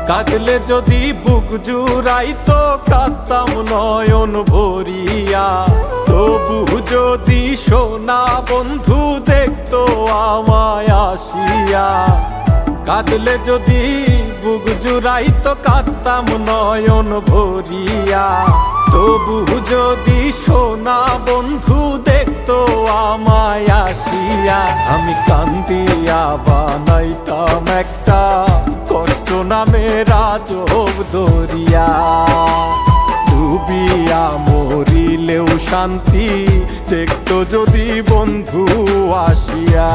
কাঁদলে যদি বুক জুড়াইতো কাঁদতাম নয়ন ভরিয়া। তবু যদি সোনা বন্ধু দেখতো আমায় আসিয়া। কাঁদলে যদি বুক জুড়াইতো কাঁদতাম নয়ন ভরিয়া। তবু যদি সোনা বন্ধু দেখতো আমায় আসিয়া। আমি কান্দিয়া বানাইতাম একটা কষ্ট নামের আজব দরিয়া। ডুবিয়া মরিলেও শান্তি দেখতো যদি বন্ধু আসিয়া।